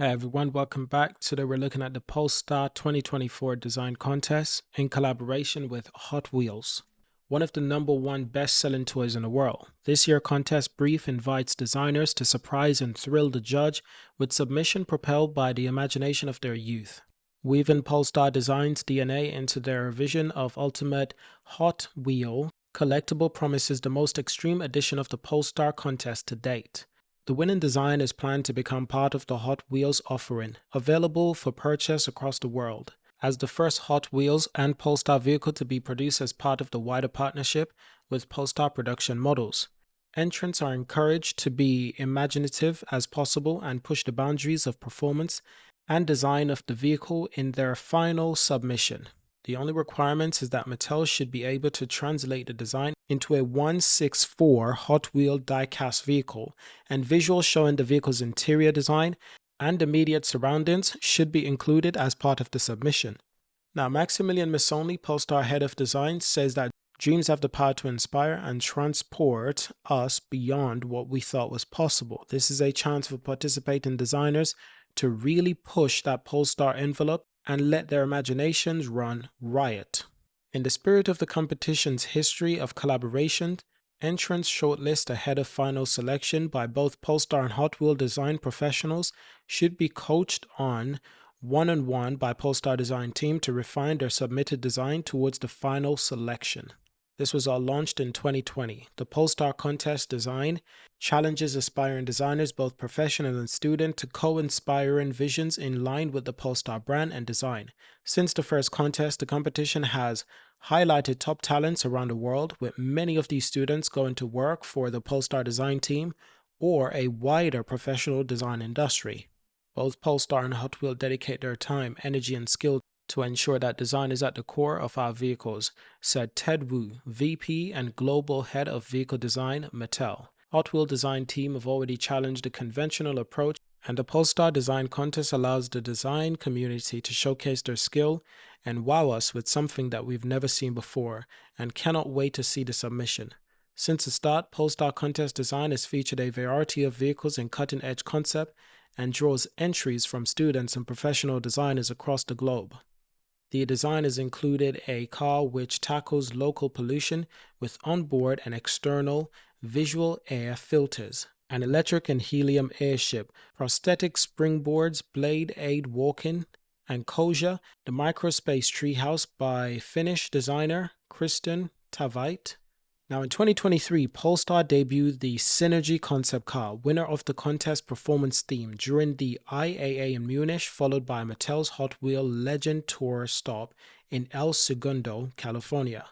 Hey everyone, welcome back. Today we're looking at the Polestar 2024 design contest in collaboration with Hot Wheels, one of the #1 best-selling toys in the world. This year's contest brief invites designers to surprise and thrill the judge with submission propelled by the imagination of their youth. Weaving Polestar Design's DNA into their vision of ultimate Hot Wheel collectible promises the most extreme edition of the Polestar contest to date. The winning design is planned to become part of the Hot Wheels offering, available for purchase across the world. As the first Hot Wheels and Polestar vehicle to be produced as part of the wider partnership with Polestar production models. Entrants are encouraged to be imaginative as possible and push the boundaries of performance and design of the vehicle in their final submission. The only requirement is that Mattel should be able to translate the design into a 1/64 Hot Wheel die-cast vehicle, and visuals showing the vehicle's interior design and immediate surroundings should be included as part of the submission. Now, Maximilian Missoni, Polestar head of design, says that dreams have the power to inspire and transport us beyond what we thought was possible. This is a chance for participating designers to really push that Polestar envelope and let their imaginations run riot. In the spirit of the competition's history of collaboration, entrants shortlist ahead of final selection by both Polestar and Hot Wheel design professionals should be coached on one-on-one by Polestar design team to refine their submitted design towards the final selection. This was all launched in 2020. The Polestar contest design challenges aspiring designers, both professional and student, to co-inspiring visions in line with the Polestar brand and design. Since the first contest, the competition has highlighted top talents around the world, with many of these students going to work for the Polestar design team or a wider professional design industry. Both Polestar and Hot Wheels dedicate their time, energy, and skill to ensure that design is at the core of our vehicles, said Ted Wu, VP and Global Head of Vehicle Design, Mattel. Hot Wheel design team have already challenged the conventional approach, and the Polestar Design Contest allows the design community to showcase their skill and wow us with something that we've never seen before, and cannot wait to see the submission. Since the start, Polestar Contest Design has featured a variety of vehicles in cutting-edge concept and draws entries from students and professional designers across the globe. The design has included a car which tackles local pollution with onboard and external visual air filters, an electric and helium airship, prosthetic springboards, blade aid walking, and Koja, the microspace treehouse by Finnish designer Kristen Tavite. Now in 2023, Polestar debuted the Synergy concept car, winner of the contest performance theme, during the IAA in Munich, followed by Mattel's Hot Wheel Legend Tour stop in El Segundo, California.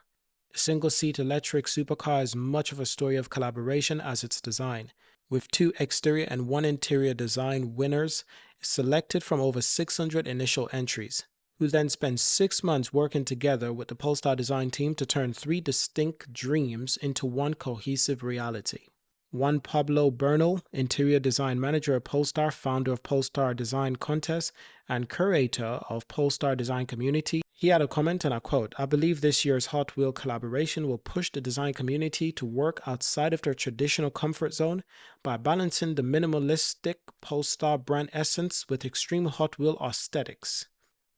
The single-seat electric supercar is much of a story of collaboration as its design, with 2 exterior and 1 interior design winners selected from over 600 initial entries, who then spent 6 months working together with the Polestar design team to turn 3 distinct dreams into one cohesive reality. Juan Pablo Bernal, interior design manager at Polestar, founder of Polestar Design Contest, and curator of Polestar Design Community, he had a comment, and I quote, "I believe this year's Hot Wheel collaboration will push the design community to work outside of their traditional comfort zone by balancing the minimalistic Polestar brand essence with extreme Hot Wheel aesthetics.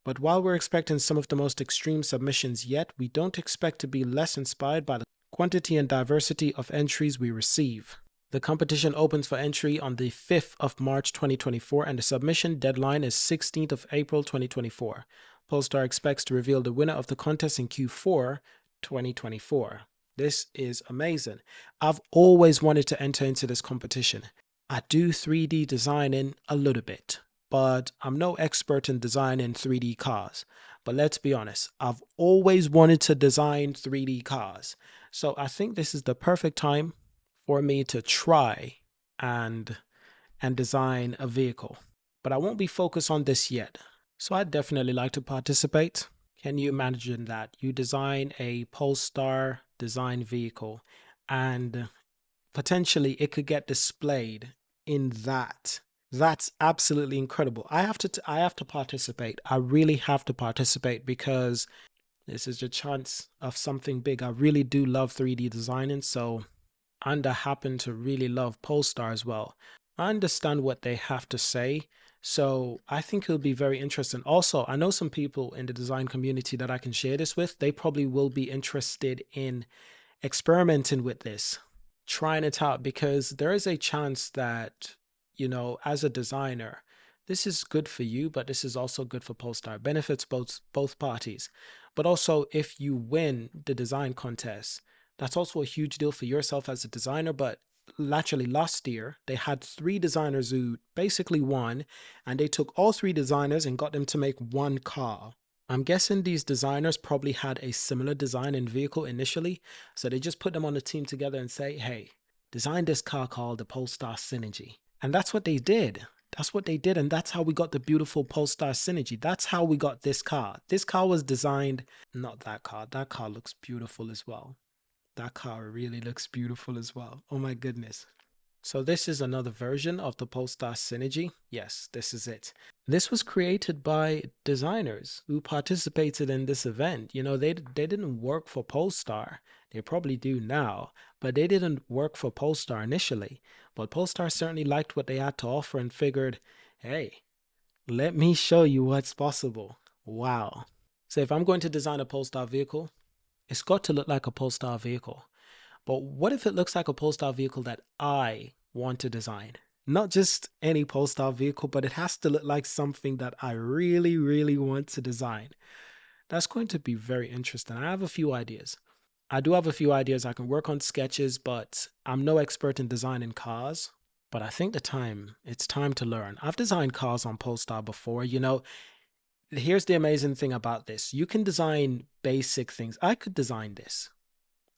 But while we're expecting some of the most extreme submissions yet, we don't expect to be less inspired by the quantity and diversity of entries we receive." The competition opens for entry on the 5th of March 2024, and the submission deadline is 16th of April 2024. Polestar expects to reveal the winner of the contest in Q4 2024. This is amazing. I've always wanted to enter into this competition. I do 3D designing a little bit, but I'm no expert in designing 3D cars. But let's be honest, I've always wanted to design 3D cars. So I think this is the perfect time for me to try and design a vehicle. But I won't be focused on this yet. So I'd definitely like to participate. Can you imagine that? You design a Polestar design vehicle and potentially it could get displayed in that. That's absolutely incredible. I have to participate. I really have to participate because this is a chance of something big. I really do love 3D designing, and I happen to really love Polestar as well. I understand what they have to say, So I think it'll be very interesting. Also, I know some people in the design community that I can share this with. They probably will be interested in experimenting with this, trying it out, because there is a chance that, as a designer, this is good for you, but this is also good for Polestar. It benefits both parties. But also, if you win the design contest, that's also a huge deal for yourself as a designer. But actually, last year they had three designers who basically won, and they took all three designers and got them to make one car. I'm guessing these designers probably had a similar design and vehicle initially, so they just put them on a team together and say, hey, design this car called the Polestar Synergy. And that's what they did. That's what they did. And that's how we got the beautiful Polestar Synergy. That's how we got this car. This car was designed, not that car. That car looks beautiful as well. That car really looks beautiful as well. Oh my goodness. So this is another version of the Polestar Synergy. Yes, this is it. This was created by designers who participated in this event. They didn't work for Polestar. They probably do now, but they didn't work for Polestar initially. But Polestar certainly liked what they had to offer and figured, hey, let me show you what's possible. Wow. So if I'm going to design a Polestar vehicle, it's got to look like a Polestar vehicle. But what if it looks like a Polestar vehicle that I want to design? Not just any Polestar vehicle, but it has to look like something that I really, really want to design. That's going to be very interesting. I have a few ideas. I do have a few ideas. I can work on sketches, but I'm no expert in designing cars. But I think it's time to learn. I've designed cars on Polestar before. Here's the amazing thing about this. You can design basic things. I could design this.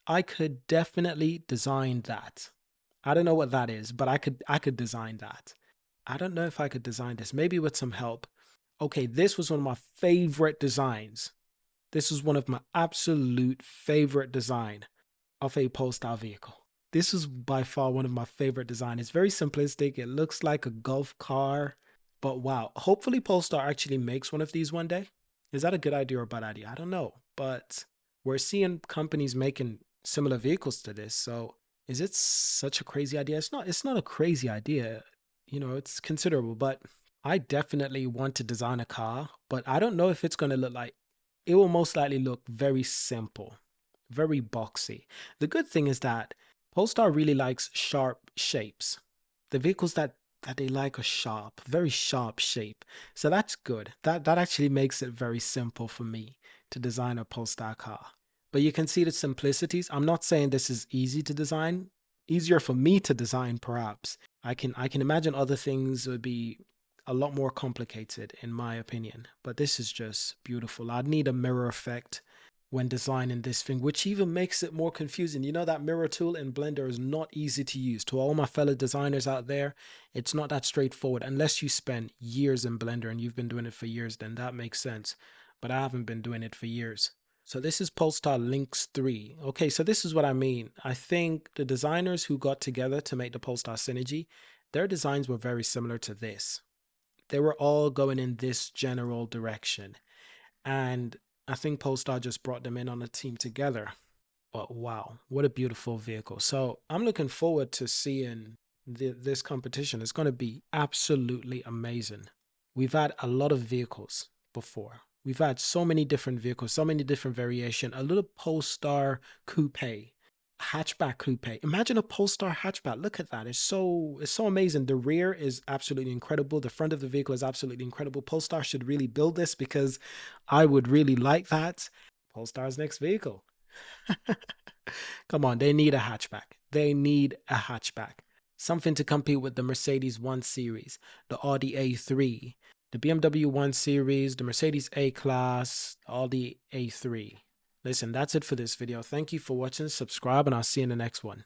I could definitely design that. I don't know what that is, but I could design that. I don't know if I could design this, maybe with some help. Okay, this was one of my favorite designs. This was one of my absolute favorite design of a Polestar vehicle. This is by far one of my favorite designs. It's very simplistic. It looks like a golf car, but wow. Hopefully Polestar actually makes one of these one day. Is that a good idea or a bad idea? I don't know, but we're seeing companies making similar vehicles to this. So is it such a crazy idea? It's not a crazy idea. It's considerable, but I definitely want to design a car, but I don't know if it's going to look like, it will most likely look very simple, very boxy. The good thing is that Polestar really likes sharp shapes. The vehicles that they like are sharp, very sharp shape. So that's good. That actually makes it very simple for me to design a Polestar car. But you can see the simplicities. I'm not saying this is easy to design. Easier for me to design, perhaps. I can imagine other things would be a lot more complicated, in my opinion. But this is just beautiful. I'd need a mirror effect when designing this thing, which even makes it more confusing. That mirror tool in Blender is not easy to use. To all my fellow designers out there, it's not that straightforward. Unless you spend years in Blender and you've been doing it for years, then that makes sense. But I haven't been doing it for years. So this is Polestar Lynx 3. Okay, so this is what I mean. I think the designers who got together to make the Polestar Synergy, their designs were very similar to this. They were all going in this general direction. And I think Polestar just brought them in on a team together. But wow, what a beautiful vehicle. So I'm looking forward to seeing this competition. It's going to be absolutely amazing. We've had a lot of vehicles before. We've had so many different vehicles, so many different variation. A little Polestar coupe, hatchback coupe. Imagine a Polestar hatchback. Look at that. It's so amazing. The rear is absolutely incredible. The front of the vehicle is absolutely incredible. Polestar should really build this because I would really like that. Polestar's next vehicle. Come on, they need a hatchback. They need a hatchback. Something to compete with the Mercedes 1 Series, the Audi A3, the BMW 1 Series, the Mercedes A-Class, Audi A3. Listen, that's it for this video. Thank you for watching. Subscribe, and I'll see you in the next one.